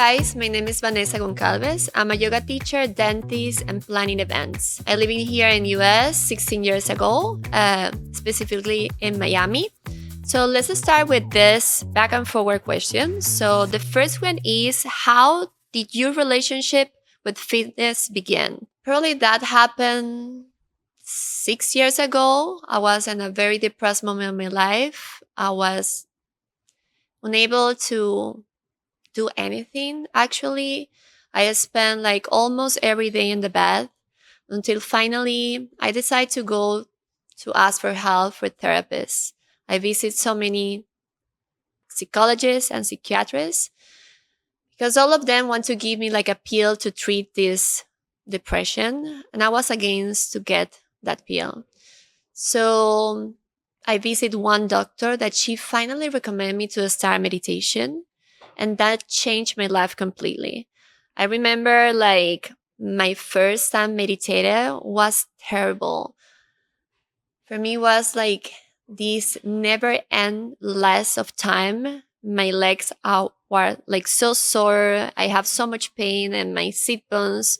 guys, my name is Vanessa Gonçalves. I'm a yoga teacher, dentist, and planning events. I live in here in US 16 years ago, specifically in Miami. So let's start with this back and forward question. So the first one is, how did your relationship with fitness begin? Probably that happened 6 years ago. I was in a very depressed moment in my life. I was unable to do anything. Actually, I spent like almost every day in the bed until finally I decided to go to ask for help for therapists. I visit so many psychologists and psychiatrists because all of them want to give me like a pill to treat this depression, and I was against to get that pill. So I visit one doctor that she finally recommended me to start meditation, and that changed my life completely. I remember like my first time meditated was terrible. For me, was like this never end less of time. My legs were like so sore. I have so much pain in my sit bones.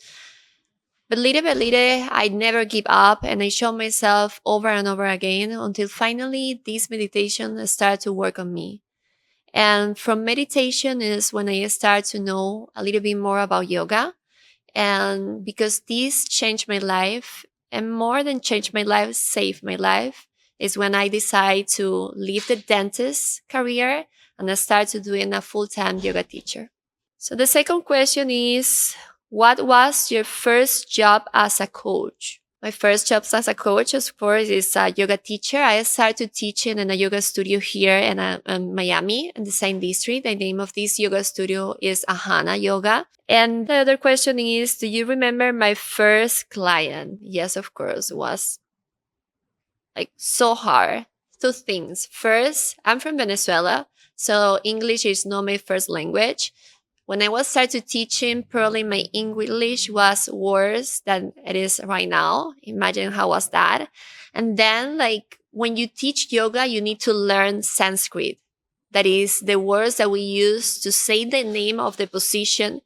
But little by little, I never give up, and I show myself over and over again until finally this meditation started to work on me. And from meditation is when I start to know a little bit more about yoga. And because this changed my life, and more than changed my life, saved my life, is when I decide to leave the dentist career and I start to doing a full-time yoga teacher. So the second question is, what was your first job as a coach? My first job as a coach, of course, is a yoga teacher. I started teaching in a yoga studio here in Miami, in the same district. The name of this yoga studio is Ahana Yoga. And the other question is, do you remember my first client? Yes, of course. It was like so hard. Two things. First, I'm from Venezuela, so English is not my first language. When I was started teaching, probably my English was worse than it is right now. Imagine how was that. And then like when you teach yoga, you need to learn Sanskrit. That is the words that we use to say the name of the position.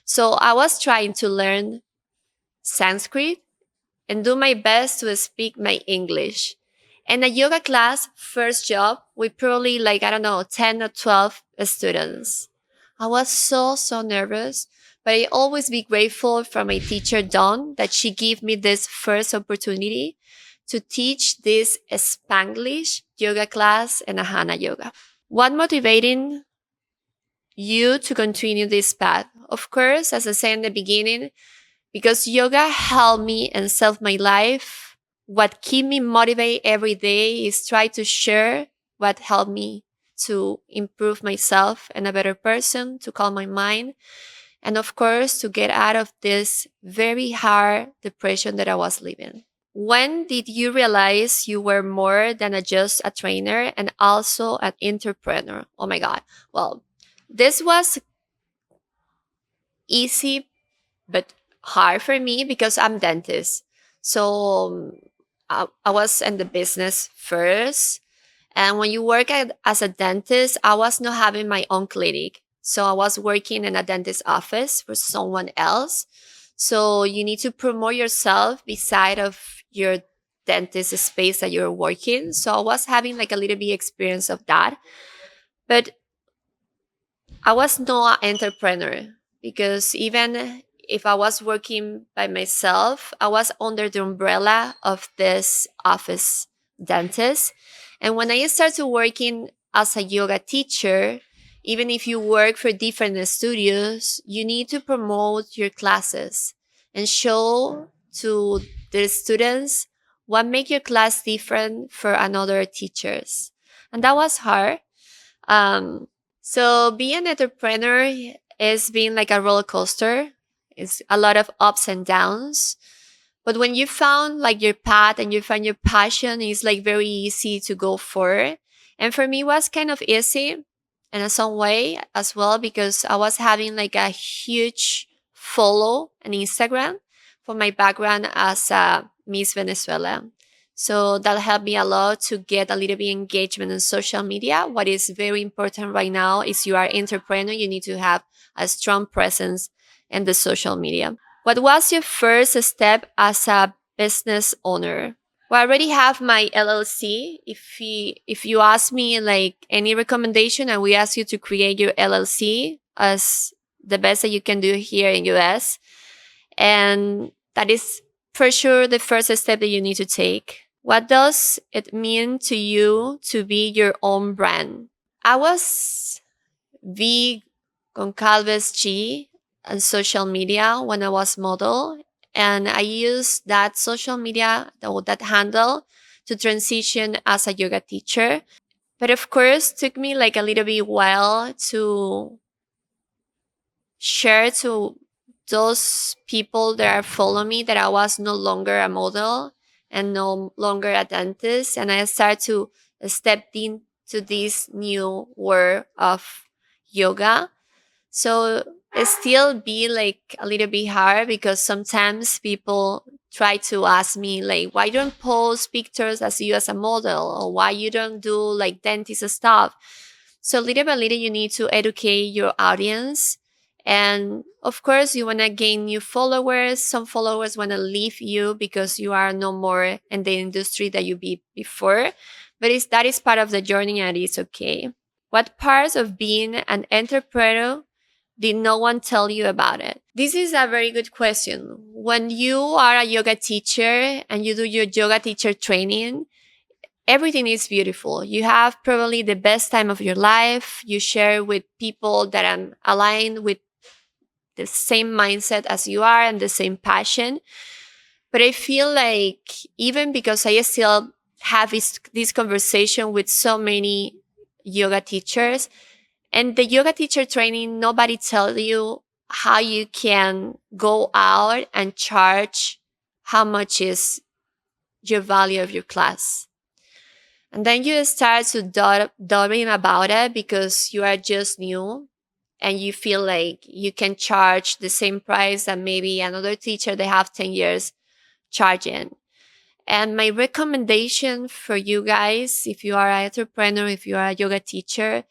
So I was trying to learn Sanskrit and do my best to speak my English. In a yoga class, first job, we probably like, 10 or 12 students. I was so nervous, but I always be grateful for my teacher, Dawn, that she gave me this first opportunity to teach this Spanglish yoga class in Ahana Yoga. What motivating you to continue this path? Of course, as I said in the beginning, because yoga helped me and saved my life. What keep me motivated every day is try to share what helped me to improve myself and a better person, to calm my mind, and of course, to get out of this very hard depression that I was living. When did you realize you were more than just a trainer and also an entrepreneur? Oh my God. Well, this was easy, but hard for me because I'm dentist. So I was in the business first. And when you work as a dentist, I was not having my own clinic. So I was working in a dentist office for someone else. So you need to promote yourself beside of your dentist space that you're working. So I was having like a little bit experience of that. But I was not an entrepreneur because even if I was working by myself, I was under the umbrella of this office dentist. And when I started working as a yoga teacher, even if you work for different studios, you need to promote your classes and show to the students what make your class different for another teachers. And that was hard. So being an entrepreneur is being like a roller coaster. It's a lot of ups and downs. But when you found like your path and you find your passion, it's like very easy to go for. And for me, it was kind of easy in some way as well, because I was having like a huge follow on Instagram for my background as Miss Venezuela. So that helped me a lot to get a little bit engagement on social media. What is very important right now is you are entrepreneur, you need to have a strong presence in the social media. What was your first step as a business owner? Well, I already have my LLC. If you ask me like any recommendation and we ask you to create your LLC as the best that you can do here in US, and that is for sure the first step that you need to take. What does it mean to you to be your own brand? I was V Goncalves G on social media when I was model, and I used that social media, that handle, to transition as a yoga teacher. But of course, took me like a little bit while to share to those people that are follow me that I was no longer a model and no longer a dentist, and I started to step into this new world of yoga. So it still be like a little bit hard because sometimes people try to ask me like, why you don't post pictures as you as a model, or why you don't do like dentist stuff. So little by little you need to educate your audience. And of course you want to gain new followers. Some followers want to leave you because you are no more in the industry that you be before. But that is part of the journey and it's okay. What parts of being an entrepreneur did no one tell you about it? This is a very good question. When you are a yoga teacher and you do your yoga teacher training, everything is beautiful. You have probably the best time of your life. You share with people that are aligned with the same mindset as you are and the same passion. But I feel like even because I still have this conversation with so many yoga teachers, and the yoga teacher training, nobody tells you how you can go out and charge how much is your value of your class. And then you start to doubting about it because you are just new and you feel like you can charge the same price that maybe another teacher they have 10 years charging. And my recommendation for you guys, if you are an entrepreneur, if you are a yoga teacher,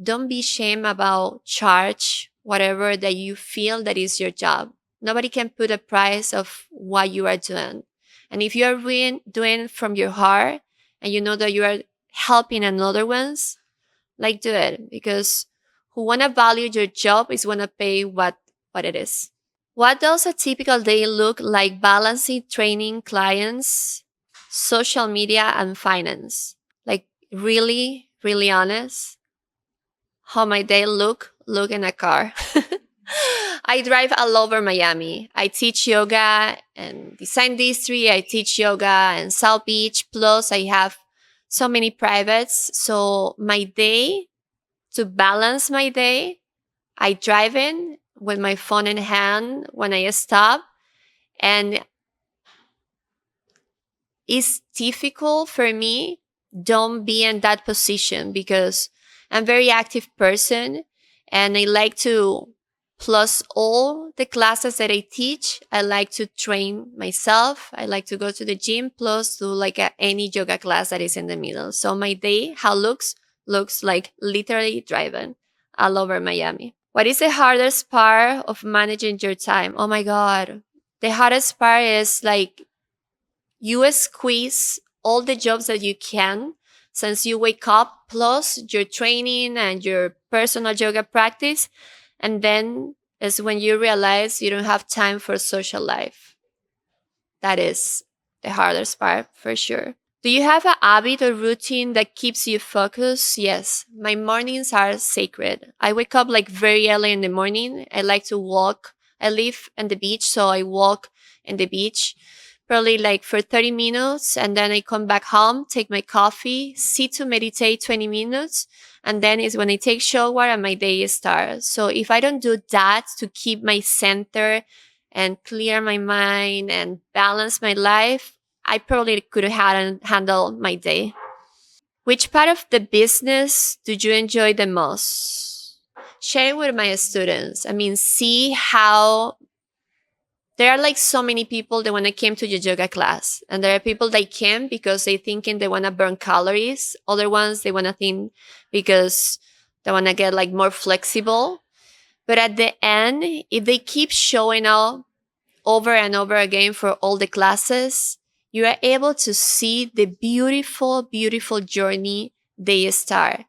don't be ashamed about charge whatever that you feel that is your job. Nobody can put a price of what you are doing. And if you are doing from your heart and you know that you are helping another ones, like do it because who want to value your job is want to pay what it is. What does a typical day look like balancing training clients, social media, and finance? Like really, really honest, how my day look in a car. I drive all over Miami. I teach yoga and design district. I teach yoga and South Beach. Plus, I have so many privates. So my day, to balance my day, I drive in with my phone in hand when I stop. And it's difficult for me don't be in that position because I'm a very active person and I like to plus all the classes that I teach. I like to train myself. I like to go to the gym plus do like any yoga class that is in the middle. So my day, how looks like literally driving all over Miami. What is the hardest part of managing your time? Oh my God. The hardest part is like you squeeze all the jobs that you can since you wake up, plus your training and your personal yoga practice. And then is when you realize you don't have time for social life. That is the hardest part for sure. Do you have a habit or routine that keeps you focused? Yes, my mornings are sacred. I wake up like very early in the morning. I like to walk. I live on the beach, so I walk in the beach probably like for 30 minutes. And then I come back home, take my coffee, sit to meditate 20 minutes. And then is when I take shower and my day starts. So if I don't do that to keep my center and clear my mind and balance my life, I probably could have handled my day. Which part of the business do you enjoy the most? Share with my students. I mean, see how there are like so many people that when I came to your yoga class, and there are people that came because they thinking they want to burn calories. Other ones they want to think because they want to get like more flexible. But at the end, if they keep showing up over and over again for all the classes, you are able to see the beautiful, beautiful journey they start.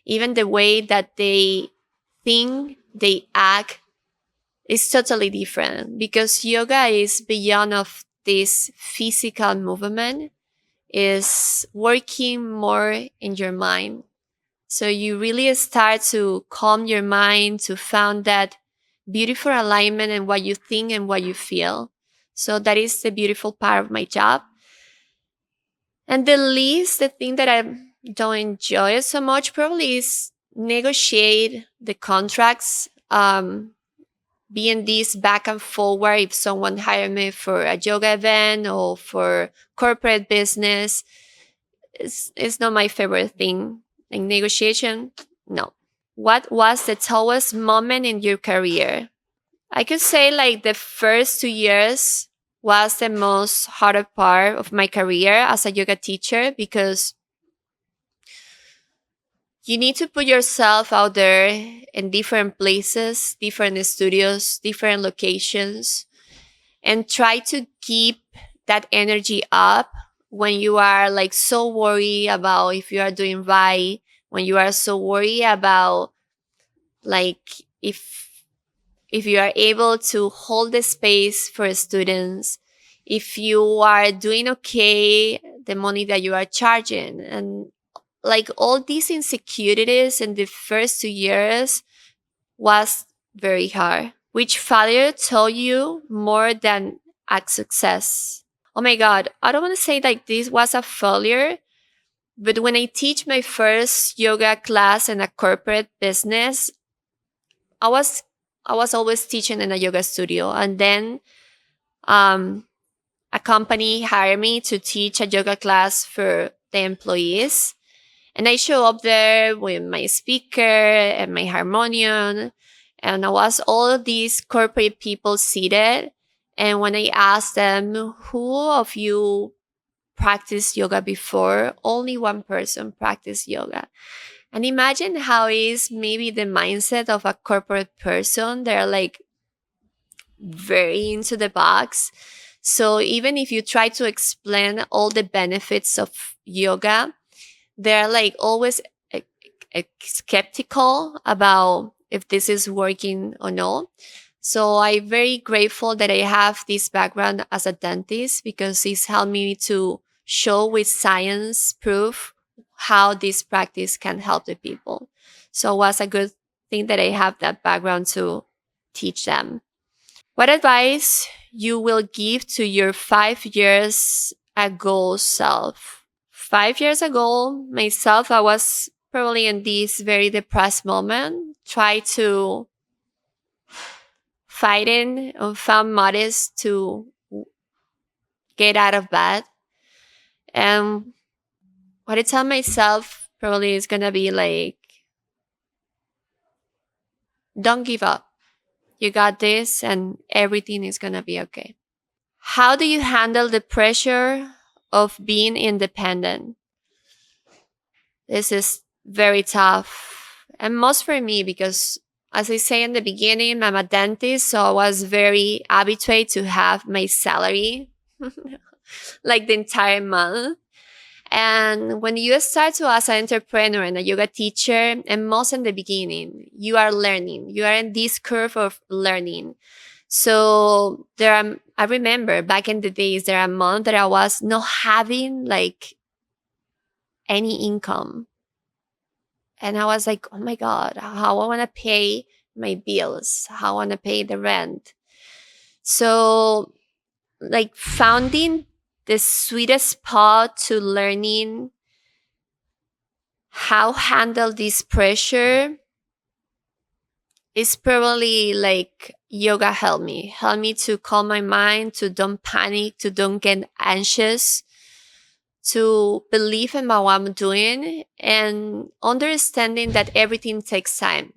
Even the way that they think, they act is totally different, because yoga is beyond of this physical movement, is working more in your mind. So you really start to calm your mind, to found that beautiful alignment in what you think and what you feel. So that is the beautiful part of my job. And the thing that I don't enjoy so much probably is negotiate the contracts. Being this back and forward, if someone hired me for a yoga event or for corporate business, it's not my favorite thing. Like negotiation, no. What was the toughest moment in your career? I could say like the first 2 years was the most harder part of my career as a yoga teacher, because you need to put yourself out there in different places, different studios, different locations, and try to keep that energy up when you are like so worried about if you are doing right, when you are so worried about like if you are able to hold the space for students, if you are doing okay the money that you are charging, and like all these insecurities in the first 2 years was very hard. Which failure taught you more than a success? Oh my God, I don't want to say like this was a failure, but when I teach my first yoga class in a corporate business, I was I was always teaching in a yoga studio, and then um, a company hired me to teach a yoga class for the employees. And I show up there with my speaker and my harmonium, and I was all of these corporate people seated. And when I asked them, who of you practiced yoga before? Only one person practiced yoga. And imagine how is maybe the mindset of a corporate person. They're like very into the box. So even if you try to explain all the benefits of yoga, they're like always skeptical about if this is working or not. So I'm very grateful that I have this background as a dentist, because it's helped me to show with science proof how this practice can help the people. So it was a good thing that I have that background to teach them. What advice you will give to your 5 years ago self? 5 years ago, myself, I was probably in this very depressed moment, try to fighting or found modest to get out of bed. And what I tell myself probably is gonna be like, don't give up. You got this and everything is gonna be okay. How do you handle the pressure of being independent? This is very tough. And most for me, because as I say in the beginning, I'm a dentist, so I was very habituated to have my salary like the entire month. And when you start to as an entrepreneur and a yoga teacher, and most in the beginning, you are learning. You are in this curve of learning. So I remember back in the days, there are months that I was not having like any income. And I was like, oh my God, how I want to pay my bills, how I want to pay the rent. So, like, finding the sweetest spot to learning how handle this pressure is probably like yoga help me to calm my mind, to don't panic, to don't get anxious, to believe in what I'm doing, and understanding that everything takes time.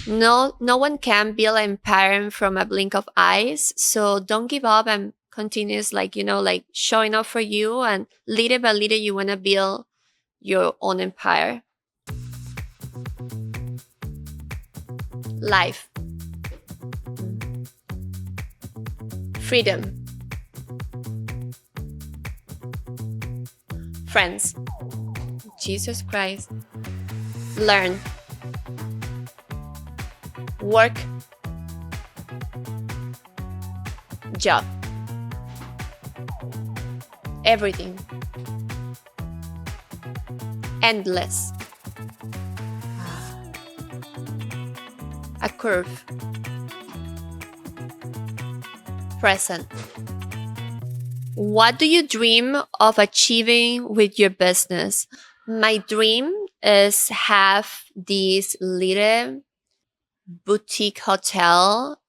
No one can build an empire from a blink of eyes. So don't give up and continues like showing up for you, and little by little you want to build your own empire. Life, freedom, friends, Jesus Christ, learn, work, job, everything, endless, a curve, present. What do you dream of achieving with your business? My dream is have this little boutique hotel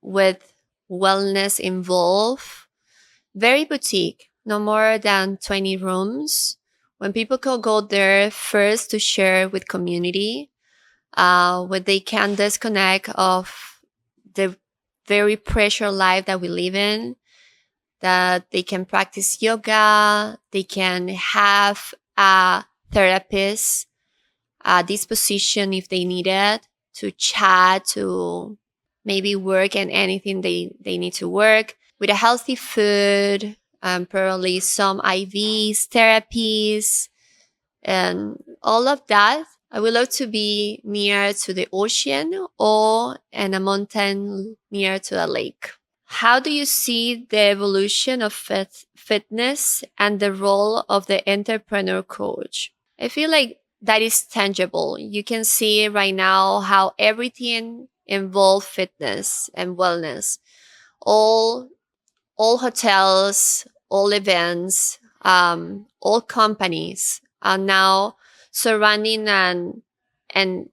with wellness involved. Very boutique, no more than 20 rooms. When people can go there first to share with community, where they can disconnect of the very pressure life that we live in, that they can practice yoga, they can have a therapist at disposition if they need it, to chat, to maybe work and anything they need to work, with a healthy food, probably some IVs, therapies, and all of that. I would love to be near to the ocean or in a mountain near to a lake. How do you see the evolution of fitness and the role of the entrepreneur coach? I feel like that is tangible. You can see right now how everything involves fitness and wellness. All all hotels, all events, all companies are now surrounding and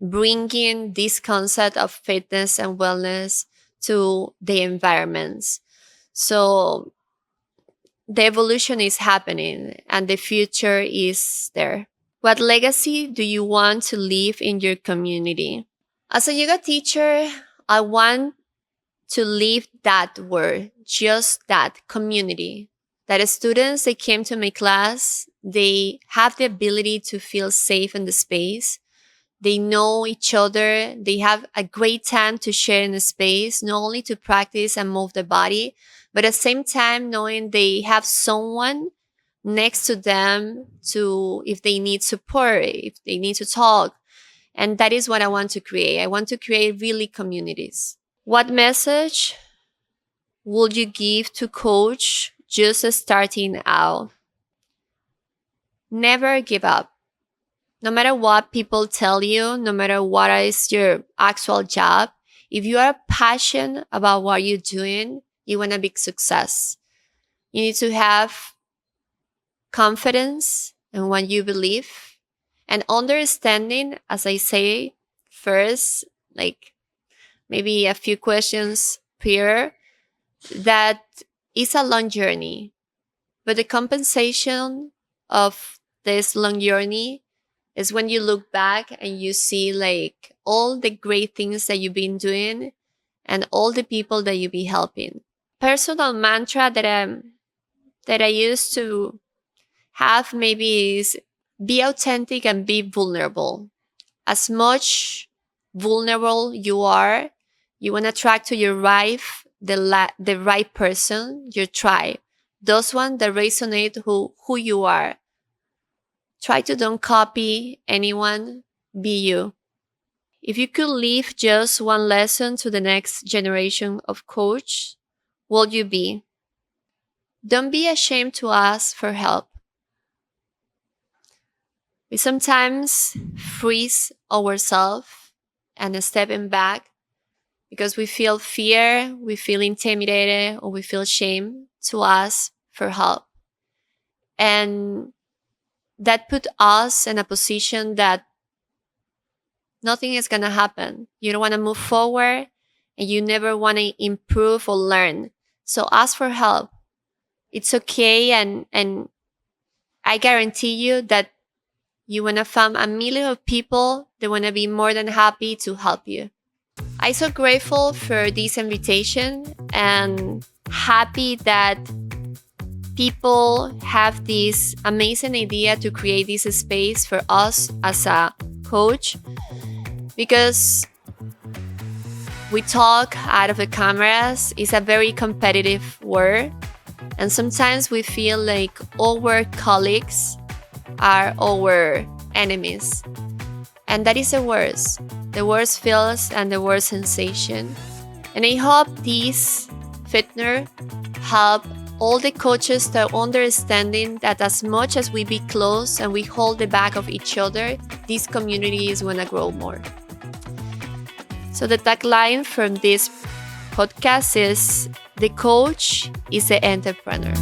bringing this concept of fitness and wellness to the environments. So the evolution is happening and the future is there. What legacy do you want to leave in your community? As a yoga teacher, I want to leave that word, just that community, that students that came to my class, they have the ability to feel safe in the space. They know each other. They have a great time to share in the space, not only to practice and move the body, but at the same time knowing they have someone next to them to, if they need support, if they need to talk. And that is what I want to create. I want to create really communities. What message would you give to coach just starting out? Never give up. No matter what people tell you, no matter what is your actual job, if you are passionate about what you're doing, you want a big success. You need to have confidence in what you believe and understanding, as I say first, like maybe a few questions prior, that it's a long journey, but the compensation of this long journey is when you look back and you see like all the great things that you've been doing and all the people that you've been helping. Personal mantra that I used to have maybe is be authentic and be vulnerable. As much vulnerable you are, you want to attract to your life the right person, your tribe, those ones that resonate who you are. Try to don't copy anyone, be you. If you could leave just one lesson to the next generation of coach, what would you be? Don't be ashamed to ask for help. We sometimes freeze ourselves and stepping back because we feel fear, we feel intimidated, or we feel shame to ask for help. And that put us in a position that nothing is going to happen. You don't want to move forward and you never want to improve or learn. So ask for help. It's okay. And I guarantee you that You want to find a million of people that want to be more than happy to help you. I'm so grateful for this invitation and happy that people have this amazing idea to create this space for us as a coach, because we talk out of the cameras. It's a very competitive world, and sometimes we feel like our colleagues are our enemies, and that is the worst feels and the worst sensation. And I hope this Fitneur help all the coaches to understanding that as much as we be close and we hold the back of each other, this community is going to grow more. So the tagline from this podcast is, the coach is the entrepreneur.